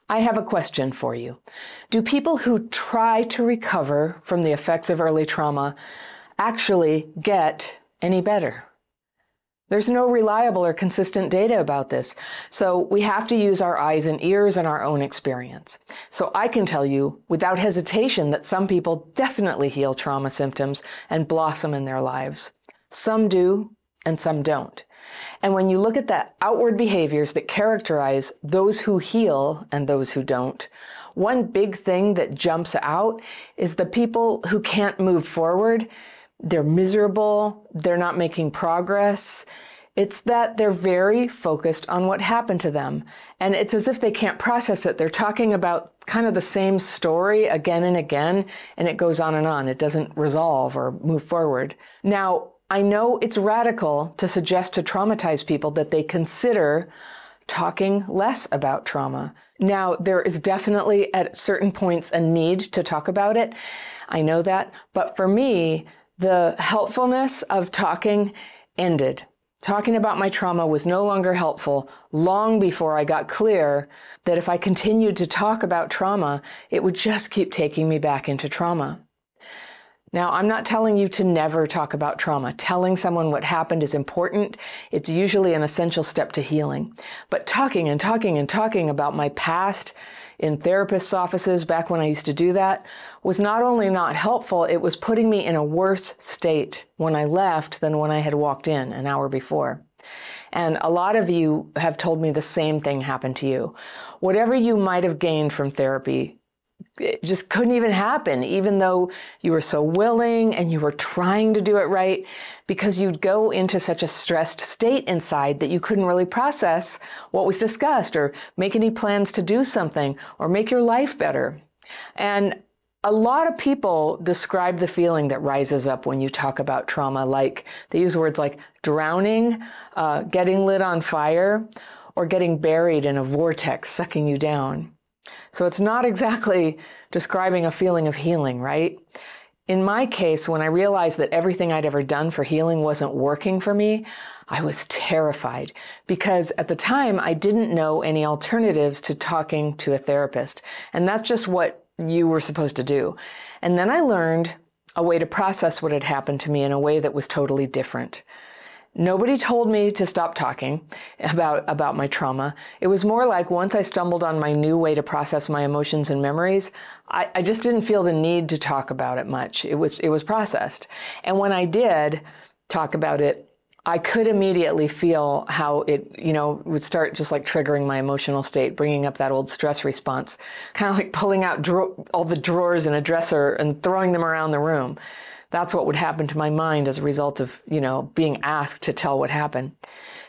I have a question for you. Do people who try to recover from the effects of early trauma actually get any better? There's no reliable or consistent data about this, so we have to use our eyes and ears and our own experience. So I can tell you without hesitation that some people definitely heal trauma symptoms and blossom in their lives. Some do, and some don't. And when you look at the outward behaviors that characterize those who heal and those who don't, one big thing that jumps out is the people who can't move forward. They're miserable, they're not making progress. It's that they're very focused on what happened to them. And it's as if they can't process it. They're talking about kind of the same story again and again, and it goes on and on. It doesn't resolve or move forward. Now, I know it's radical to suggest to traumatized people that they consider talking less about trauma. Now, there is definitely at certain points a need to talk about it. I know that. But for me, the helpfulness of talking ended. Talking about my trauma was no longer helpful long before I got clear that if I continued to talk about trauma, it would just keep taking me back into trauma. Now, I'm not telling you to never talk about trauma. Telling someone what happened is important. It's usually an essential step to healing. But talking and talking and talking about my past in therapists' offices back when I used to do that was not only not helpful, it was putting me in a worse state when I left than when I had walked in an hour before. And a lot of you have told me the same thing happened to you. Whatever you might have gained from therapy, it just couldn't even happen, even though you were so willing and you were trying to do it right, because you'd go into such a stressed state inside that you couldn't really process what was discussed or make any plans to do something or make your life better. And a lot of people describe the feeling that rises up when you talk about trauma, like they use words like drowning, getting lit on fire, or getting buried in a vortex sucking you down. So it's not exactly describing a feeling of healing, right? In my case, when I realized that everything I'd ever done for healing wasn't working for me, I was terrified because at the time I didn't know any alternatives to talking to a therapist. And that's just what you were supposed to do. And then I learned a way to process what had happened to me in a way that was totally different. Nobody told me to stop talking about my trauma. It was more like once I stumbled on my new way to process my emotions and memories, I just didn't feel the need to talk about it much. It was processed. And when I did talk about it, I could immediately feel how it, would start just like triggering my emotional state, bringing up that old stress response, kind of like pulling out all the drawers in a dresser and throwing them around the room. That's what would happen to my mind as a result of, being asked to tell what happened.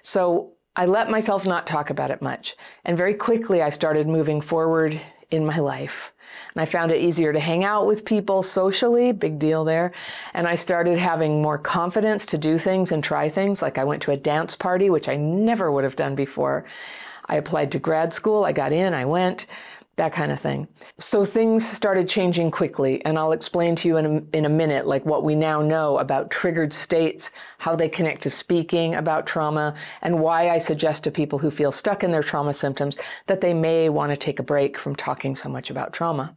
So I let myself not talk about it much. And very quickly, I started moving forward in my life. And I found it easier to hang out with people socially, big deal there. And I started having more confidence to do things and try things. Like I went to a dance party, which I never would have done before. I applied to grad school. I got in, I went. That kind of thing. So things started changing quickly, and I'll explain to you in a minute, like what we now know about triggered states, how they connect to speaking about trauma, and why I suggest to people who feel stuck in their trauma symptoms that they may want to take a break from talking so much about trauma.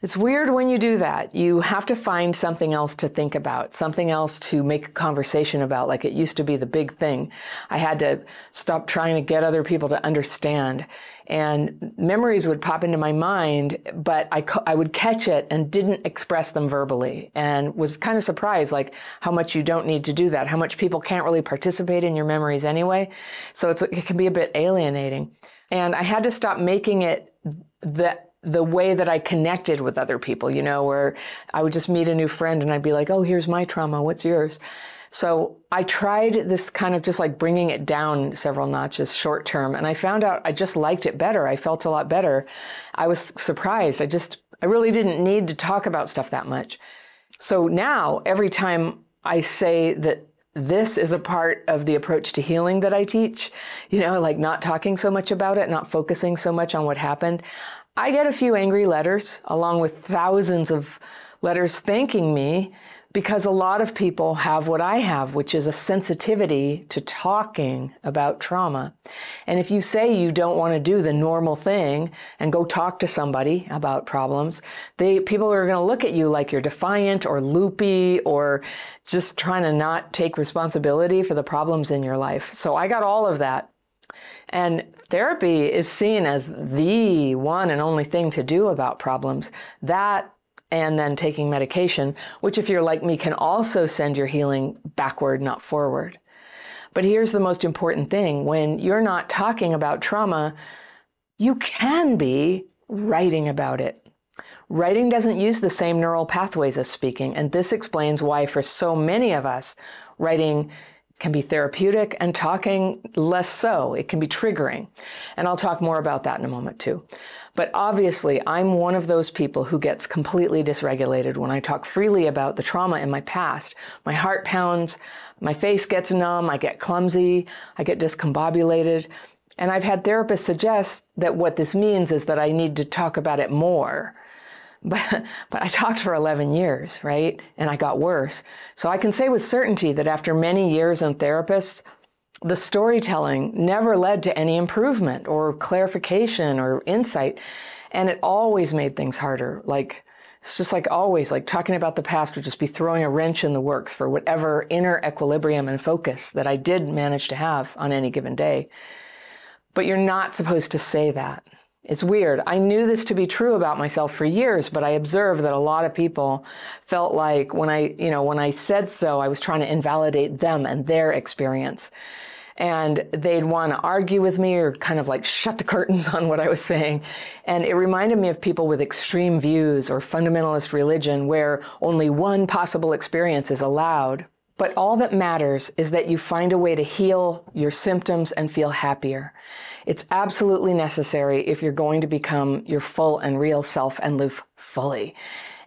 It's weird when you do that. You have to find something else to think about, something else to make a conversation about, like it used to be the big thing. I had to stop trying to get other people to understand. And memories would pop into my mind, but I would catch it and didn't express them verbally, and was kind of surprised, like how much you don't need to do that, how much people can't really participate in your memories anyway. So it can be a bit alienating. And I had to stop making it the way that I connected with other people, where I would just meet a new friend and I'd be like, oh, here's my trauma, what's yours? So I tried this kind of just like bringing it down several notches short term, and I found out I just liked it better. I felt a lot better. I was surprised. I really didn't need to talk about stuff that much. So now every time I say that this is a part of the approach to healing that I teach, like not talking so much about it, not focusing so much on what happened, I get a few angry letters along with thousands of letters thanking me Because a lot of people have what I have, which is a sensitivity to talking about trauma. And if you say you don't want to do the normal thing and go talk to somebody about problems, people are going to look at you like you're defiant or loopy or just trying to not take responsibility for the problems in your life. So I got all of that. And therapy is seen as the one and only thing to do about problems. That and then taking medication, which if you're like me can also send your healing backward, not forward. But here's the most important thing. When you're not talking about trauma, you can be writing about it. Writing doesn't use the same neural pathways as speaking, and this explains why for so many of us, writing can be therapeutic and talking less so. It can be triggering. And I'll talk more about that in a moment too. But obviously, I'm one of those people who gets completely dysregulated when I talk freely about the trauma in my past. My heart pounds, my face gets numb, I get clumsy, I get discombobulated. And I've had therapists suggest that what this means is that I need to talk about it more. But I talked for 11 years, right? And I got worse. So I can say with certainty that after many years in therapists, the storytelling never led to any improvement or clarification or insight. And it always made things harder. It's just like always, like talking about the past would just be throwing a wrench in the works for whatever inner equilibrium and focus that I did manage to have on any given day. But you're not supposed to say that. It's weird. I knew this to be true about myself for years, but I observed that a lot of people felt like when I said so, I was trying to invalidate them and their experience. And they'd want to argue with me or kind of like shut the curtains on what I was saying. And it reminded me of people with extreme views or fundamentalist religion where only one possible experience is allowed. But all that matters is that you find a way to heal your symptoms and feel happier. It's absolutely necessary if you're going to become your full and real self and live fully.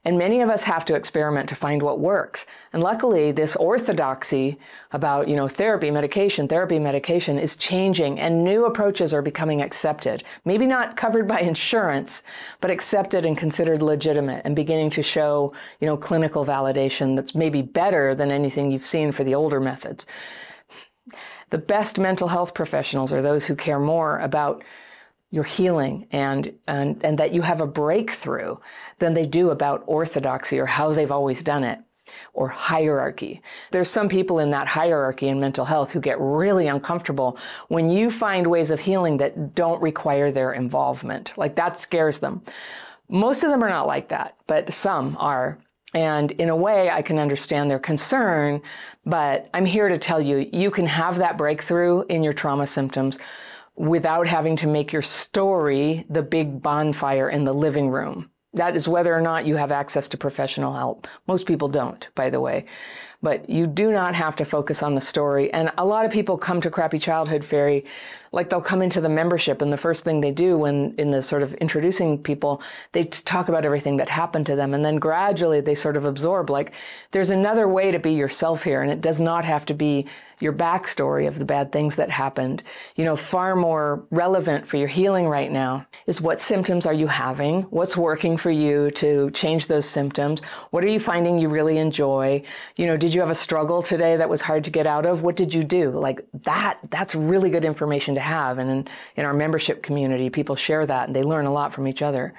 And many of us have to experiment to find what works. And luckily, this orthodoxy about, therapy, medication is changing and new approaches are becoming accepted. Maybe not covered by insurance, but accepted and considered legitimate and beginning to show, clinical validation that's maybe better than anything you've seen for the older methods. The best mental health professionals are those who care more about your healing and that you have a breakthrough than they do about orthodoxy or how they've always done it or hierarchy. There's some people in that hierarchy in mental health who get really uncomfortable when you find ways of healing that don't require their involvement. Like that scares them. Most of them are not like that, but some are. And in a way, I can understand their concern, but I'm here to tell you, you can have that breakthrough in your trauma symptoms without having to make your story the big bonfire in the living room. That is whether or not you have access to professional help. Most people don't, by the way. But you do not have to focus on the story. And a lot of people come to Crappy Childhood Fairy, like they'll come into the membership and the first thing they do when in the sort of introducing people, they talk about everything that happened to them. And then gradually they sort of absorb, like there's another way to be yourself here. And it does not have to be your backstory of the bad things that happened. Far more relevant for your healing right now is what symptoms are you having? What's working for you to change those symptoms? What are you finding you really enjoy? Did you have a struggle today that was hard to get out of? What did you do? Like that's really good information to have. And in our membership community, people share that and they learn a lot from each other.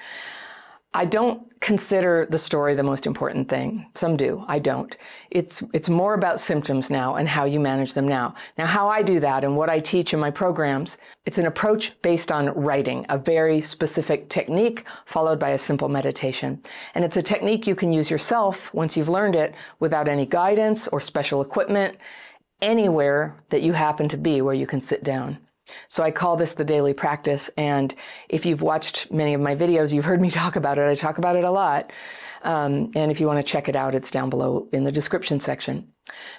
I don't consider the story the most important thing. Some do. I don't. It's more about symptoms now and how you manage them now. Now, how I do that and what I teach in my programs, it's an approach based on writing, a very specific technique followed by a simple meditation. And it's a technique you can use yourself once you've learned it without any guidance or special equipment, anywhere that you happen to be where you can sit down. So I call this the daily practice. And if you've watched many of my videos, you've heard me talk about it. I talk about it a lot. And if you want to check it out, it's down below in the description section.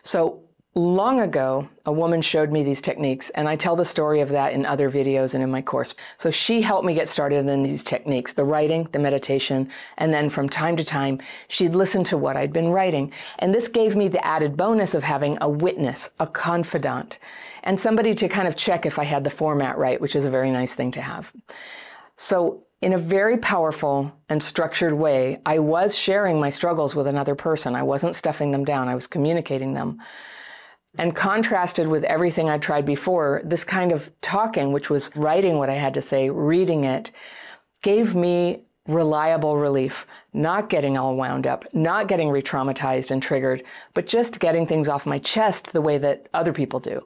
So long ago, a woman showed me these techniques, and I tell the story of that in other videos and in my course. So she helped me get started in these techniques, the writing, the meditation, and then from time to time, she'd listen to what I'd been writing. And this gave me the added bonus of having a witness, a confidant, and somebody to kind of check if I had the format right, which is a very nice thing to have. So in a very powerful and structured way, I was sharing my struggles with another person. I wasn't stuffing them down. I was communicating them. And contrasted with everything I'd tried before, this kind of talking, which was writing what I had to say, reading it, gave me reliable relief, not getting all wound up, not getting re-traumatized and triggered, but just getting things off my chest the way that other people do.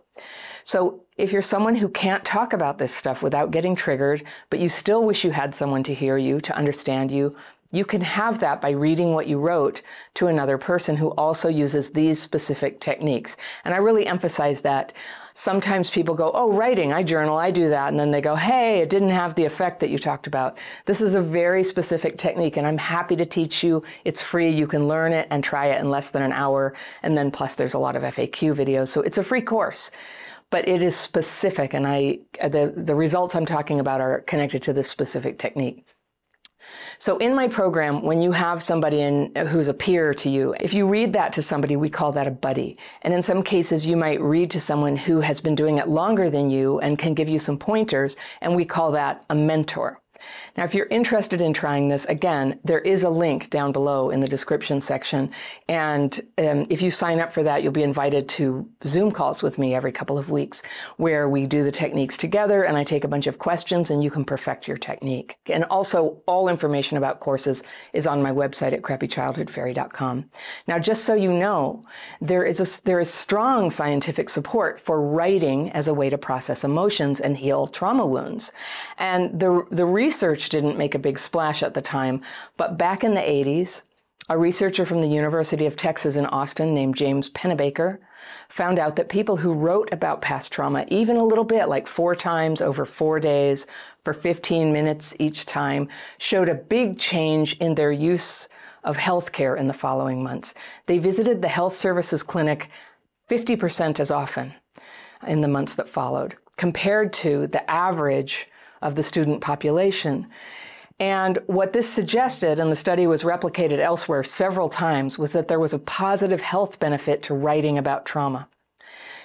So if you're someone who can't talk about this stuff without getting triggered, but you still wish you had someone to hear you, to understand you, you can have that by reading what you wrote to another person who also uses these specific techniques. And I really emphasize that. Sometimes people go, oh, writing, I journal, I do that. And then they go, hey, it didn't have the effect that you talked about. This is a very specific technique, and I'm happy to teach you. It's free. You can learn it and try it in less than an hour. And then plus there's a lot of FAQ videos. So it's a free course. But it is specific, and the results I'm talking about are connected to this specific technique. So in my program, when you have somebody who's a peer to you, if you read that to somebody, we call that a buddy. And in some cases, you might read to someone who has been doing it longer than you and can give you some pointers, and we call that a mentor. Now, if you're interested in trying this, again, there is a link down below in the description section. And if you sign up for that, you'll be invited to Zoom calls with me every couple of weeks where we do the techniques together and I take a bunch of questions and you can perfect your technique. And also, all information about courses is on my website at crappychildhoodfairy.com. Now, just so you know, there is strong scientific support for writing as a way to process emotions and heal trauma wounds. And the research didn't make a big splash at the time, but back in the 80s, a researcher from the University of Texas in Austin named James Pennebaker found out that people who wrote about past trauma, even a little bit, like 4 times over 4 days for 15 minutes each time, showed a big change in their use of healthcare in the following months. They visited the health services clinic 50% as often in the months that followed, compared to the average of the student population. And what this suggested, and the study was replicated elsewhere several times, was that there was a positive health benefit to writing about trauma.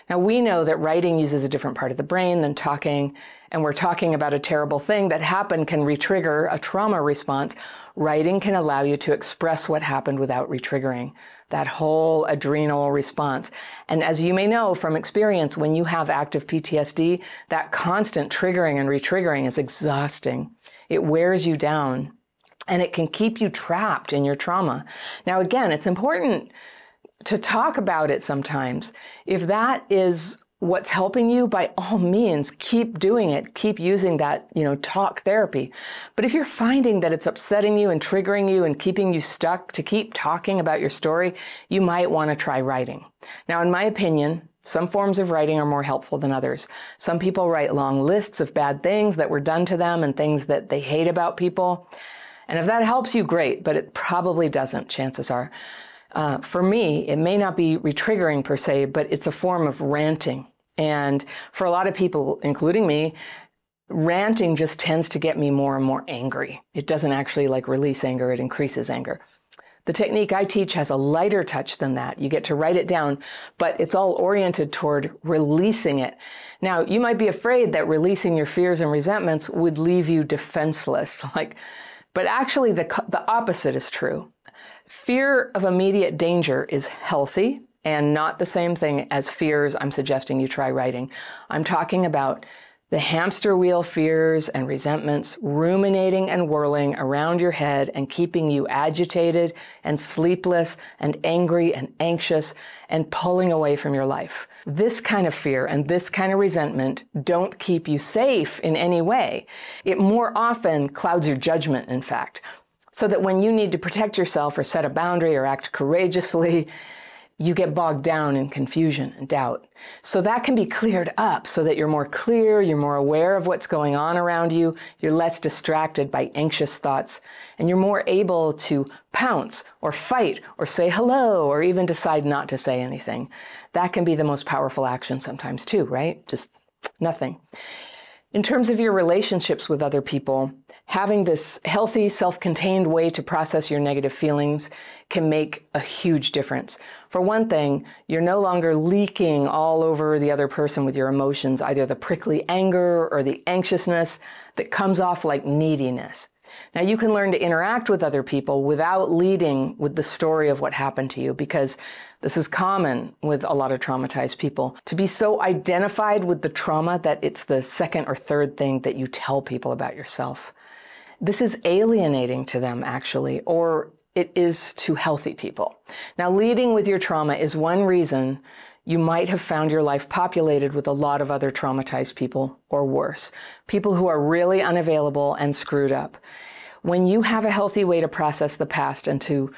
Now, we know that writing uses a different part of the brain than talking, and we're talking about a terrible thing that happened can re-trigger a trauma response. Writing can allow you to express what happened without re-triggering that whole adrenal response. And as you may know from experience, when you have active PTSD, that constant triggering and re-triggering is exhausting. It wears you down, and it can keep you trapped in your trauma. Now, again, it's important to talk about it sometimes. If that is what's helping you, by all means, keep doing it. Keep using that, talk therapy. But if you're finding that it's upsetting you and triggering you and keeping you stuck to keep talking about your story, you might want to try writing. Now, in my opinion, some forms of writing are more helpful than others. Some people write long lists of bad things that were done to them and things that they hate about people. And if that helps you, great, but it probably doesn't, chances are. For me, it may not be re-triggering per se, but it's a form of ranting. And for a lot of people, including me, ranting just tends to get me more and more angry. It doesn't actually release anger, it increases anger. The technique I teach has a lighter touch than that. You get to write it down, but it's all oriented toward releasing it. Now, you might be afraid that releasing your fears and resentments would leave you defenseless. But actually the opposite is true. Fear of immediate danger is healthy and not the same thing as fears I'm suggesting you try writing. I'm talking about the hamster wheel fears and resentments ruminating and whirling around your head and keeping you agitated and sleepless and angry and anxious and pulling away from your life. This kind of fear and this kind of resentment don't keep you safe in any way. It more often clouds your judgment, in fact, so that when you need to protect yourself or set a boundary or act courageously, you get bogged down in confusion and doubt. So that can be cleared up so that you're more clear, you're more aware of what's going on around you, you're less distracted by anxious thoughts, and you're more able to pounce or fight or say hello or even decide not to say anything. That can be the most powerful action sometimes too, right? Just nothing. In terms of your relationships with other people, having this healthy, self-contained way to process your negative feelings can make a huge difference. For one thing, you're no longer leaking all over the other person with your emotions, either the prickly anger or the anxiousness that comes off like neediness. Now, you can learn to interact with other people without leading with the story of what happened to you, because this is common with a lot of traumatized people, to be so identified with the trauma that it's the second or third thing that you tell people about yourself. This is alienating to them, actually, or it is to healthy people. Now, leading with your trauma is one reason you might have found your life populated with a lot of other traumatized people, or worse, people who are really unavailable and screwed up. When you have a healthy way to process the past and to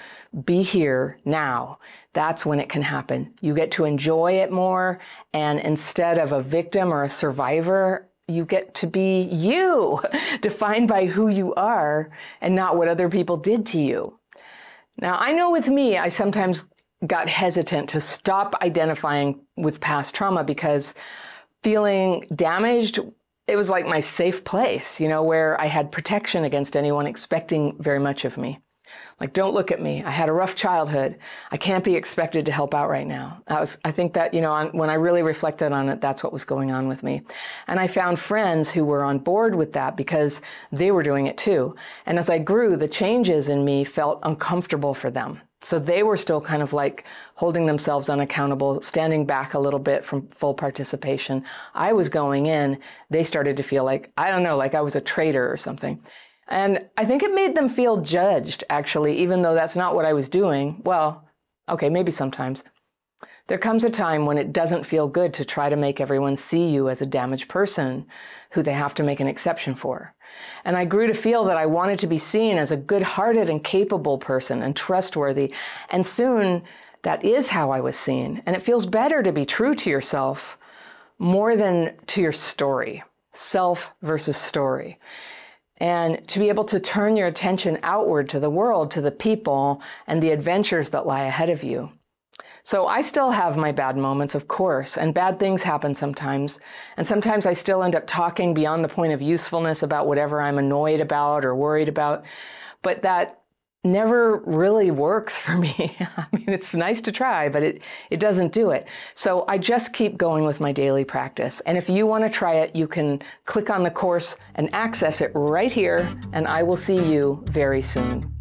be here now, that's when it can happen. You get to enjoy it more, and instead of a victim or a survivor, you get to be you, defined by who you are and not what other people did to you. Now, I know with me, I sometimes got hesitant to stop identifying with past trauma because feeling damaged, it was like my safe place, where I had protection against anyone expecting very much of me. Like, don't look at me. I had a rough childhood. I can't be expected to help out right now. I think that, when I really reflected on it, that's what was going on with me. And I found friends who were on board with that because they were doing it too. And as I grew, the changes in me felt uncomfortable for them. So they were still kind of like holding themselves unaccountable, standing back a little bit from full participation. I was going in. They started to feel like, I don't know, like I was a traitor or something. And I think it made them feel judged, actually, even though that's not what I was doing. Well, okay, maybe sometimes. There comes a time when it doesn't feel good to try to make everyone see you as a damaged person who they have to make an exception for. And I grew to feel that I wanted to be seen as a good-hearted and capable person and trustworthy. And soon, that is how I was seen. And it feels better to be true to yourself more than to your story. Self versus story. And to be able to turn your attention outward to the world, to the people, and the adventures that lie ahead of you. So I still have my bad moments, of course, and bad things happen sometimes. And sometimes I still end up talking beyond the point of usefulness about whatever I'm annoyed about or worried about. But that never really works for me. I mean, it's nice to try, but it doesn't do it. So I just keep going with my daily practice. And if you want to try it, you can click on the course and access it right here, and I will see you very soon.